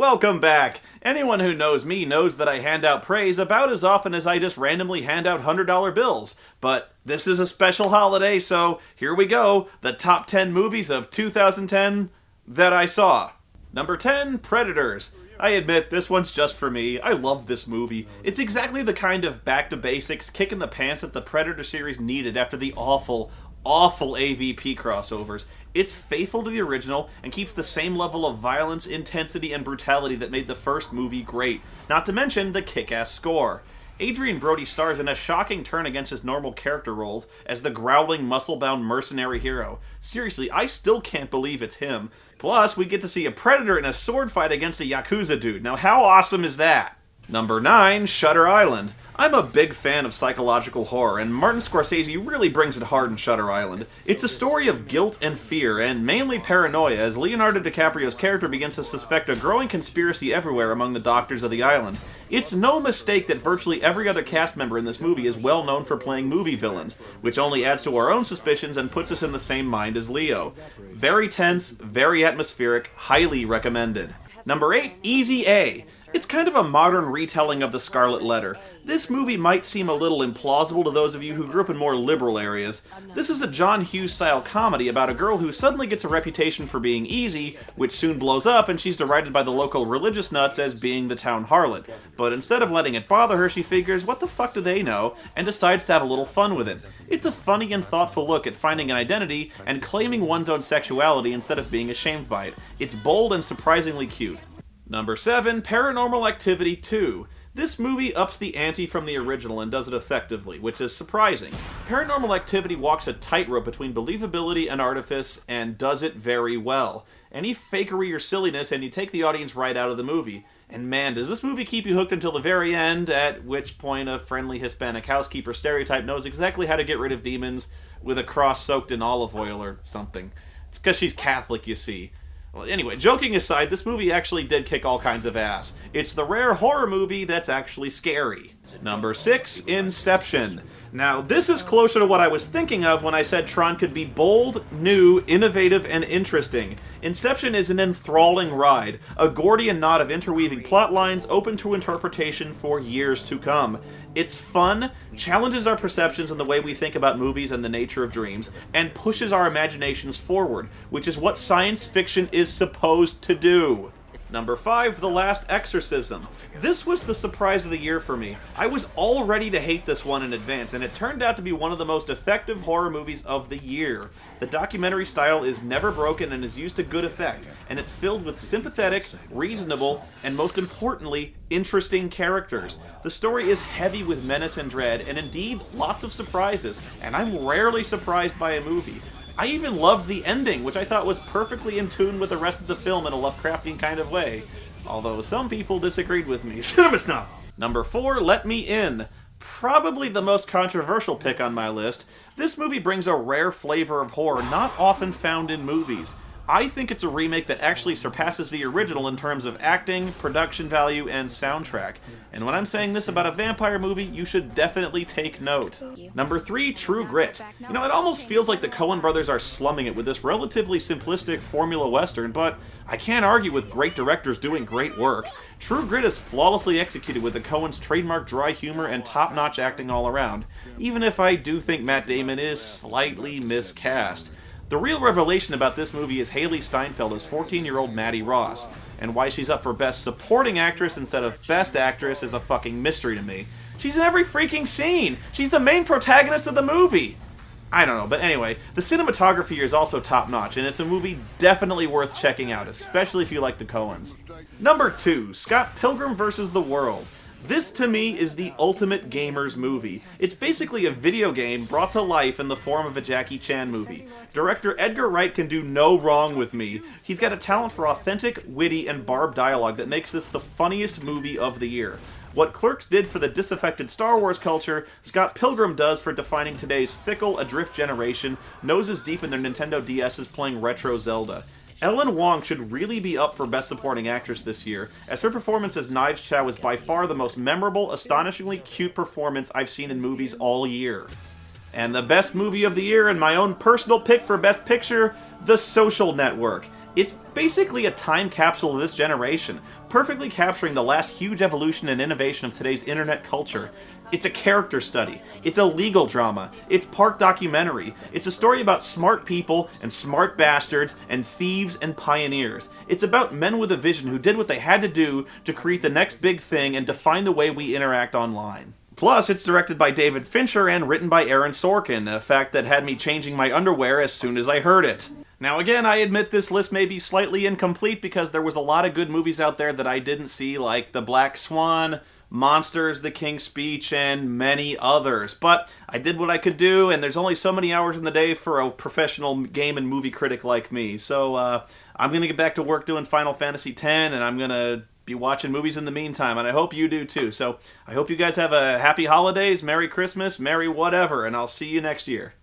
Welcome back! Anyone who knows me knows that I hand out praise about as often as I just randomly hand out $100 bills. But this is a special holiday, so here we go. The top 10 movies of 2010 that I saw. Number 10, Predators. I admit, this one's just for me. I love this movie. It's exactly the kind of back-to-basics, kick in the pants that the Predator series needed after the awful AVP crossovers. It's faithful to the original and keeps the same level of violence, intensity, and brutality that made the first movie great, not to mention the kick-ass score. Adrian Brody stars in a shocking turn against his normal character roles as the growling, muscle-bound mercenary hero. Seriously, I still can't believe it's him. Plus, we get to see a predator in a sword fight against a Yakuza dude. Now how awesome is that? Number 9, Shutter Island. I'm a big fan of psychological horror, and Martin Scorsese really brings it hard in Shutter Island. It's a story of guilt and fear, and mainly paranoia, as Leonardo DiCaprio's character begins to suspect a growing conspiracy everywhere among the doctors of the island. It's no mistake that virtually every other cast member in this movie is well known for playing movie villains, which only adds to our own suspicions and puts us in the same mind as Leo. Very tense, very atmospheric, highly recommended. Number 8, Easy A. It's kind of a modern retelling of The Scarlet Letter. This movie might seem a little implausible to those of you who grew up in more liberal areas. This is a John Hughes-style comedy about a girl who suddenly gets a reputation for being easy, which soon blows up and she's derided by the local religious nuts as being the town harlot. But instead of letting it bother her, she figures, what the fuck do they know, and decides to have a little fun with it. It's a funny and thoughtful look at finding an identity and claiming one's own sexuality instead of being ashamed by it. It's bold and surprisingly cute. Number 7, Paranormal Activity 2. This movie ups the ante from the original and does it effectively, which is surprising. Paranormal Activity walks a tightrope between believability and artifice, and does it very well. Any fakery or silliness, and you take the audience right out of the movie. And man, does this movie keep you hooked until the very end, at which point a friendly Hispanic housekeeper stereotype knows exactly how to get rid of demons with a cross soaked in olive oil or something. It's because she's Catholic, you see. Well, anyway, joking aside, this movie actually did kick all kinds of ass. It's the rare horror movie that's actually scary. Number 6, Inception. Now, this is closer to what I was thinking of when I said Tron could be bold, new, innovative, and interesting. Inception is an enthralling ride, a Gordian knot of interweaving plot lines open to interpretation for years to come. It's fun, challenges our perceptions and the way we think about movies and the nature of dreams, and pushes our imaginations forward, which is what science fiction is supposed to do. Number 5, The Last Exorcism. This was the surprise of the year for me. I was all ready to hate this one in advance, and it turned out to be one of the most effective horror movies of the year. The documentary style is never broken and is used to good effect, and it's filled with sympathetic, reasonable, and most importantly, interesting characters. The story is heavy with menace and dread, and indeed, lots of surprises, and I'm rarely surprised by a movie. I even loved the ending, which I thought was perfectly in tune with the rest of the film in a Lovecraftian kind of way. Although some people disagreed with me. Cinema snob! Number 4, Let Me In. Probably the most controversial pick on my list. This movie brings a rare flavor of horror not often found in movies. I think it's a remake that actually surpasses the original in terms of acting, production value, and soundtrack. And when I'm saying this about a vampire movie, you should definitely take note. Number 3, True Grit. You know, it almost feels like the Coen brothers are slumming it with this relatively simplistic formula western, but I can't argue with great directors doing great work. True Grit is flawlessly executed with the Coens' trademark dry humor and top-notch acting all around, even if I do think Matt Damon is slightly miscast. The real revelation about this movie is Haley Steinfeld as 14-year-old Maddie Ross, and why she's up for Best Supporting Actress instead of Best Actress is a fucking mystery to me. She's in every freaking scene! She's the main protagonist of the movie! I don't know, but anyway, the cinematography here is also top-notch, and it's a movie definitely worth checking out, especially if you like the Coens. Number 2, Scott Pilgrim vs. the World. This, to me, is the ultimate gamer's movie. It's basically a video game brought to life in the form of a Jackie Chan movie. Director Edgar Wright can do no wrong with me. He's got a talent for authentic, witty, and barbed dialogue that makes this the funniest movie of the year. What Clerks did for the disaffected Star Wars culture, Scott Pilgrim does for defining today's fickle, adrift generation, noses deep in their Nintendo DS's playing retro Zelda. Ellen Wong should really be up for Best Supporting Actress this year, as her performance as Knives Chow is by far the most memorable, astonishingly cute performance I've seen in movies all year. And the best movie of the year, and my own personal pick for Best Picture, The Social Network. It's basically a time capsule of this generation, perfectly capturing the last huge evolution and innovation of today's internet culture. It's a character study. It's a legal drama. It's part documentary. It's a story about smart people and smart bastards and thieves and pioneers. It's about men with a vision who did what they had to do to create the next big thing and define the way we interact online. Plus, it's directed by David Fincher and written by Aaron Sorkin, a fact that had me changing my underwear as soon as I heard it. Now again, I admit this list may be slightly incomplete because there was a lot of good movies out there that I didn't see, like The Black Swan, Monsters, The King's Speech, and many others. But I did what I could do, and there's only so many hours in the day for a professional game and movie critic like me. So I'm going to get back to work doing Final Fantasy X, and I'm going to be watching movies in the meantime, and I hope you do too. So I hope you guys have a happy holidays, Merry Christmas, Merry whatever, and I'll see you next year.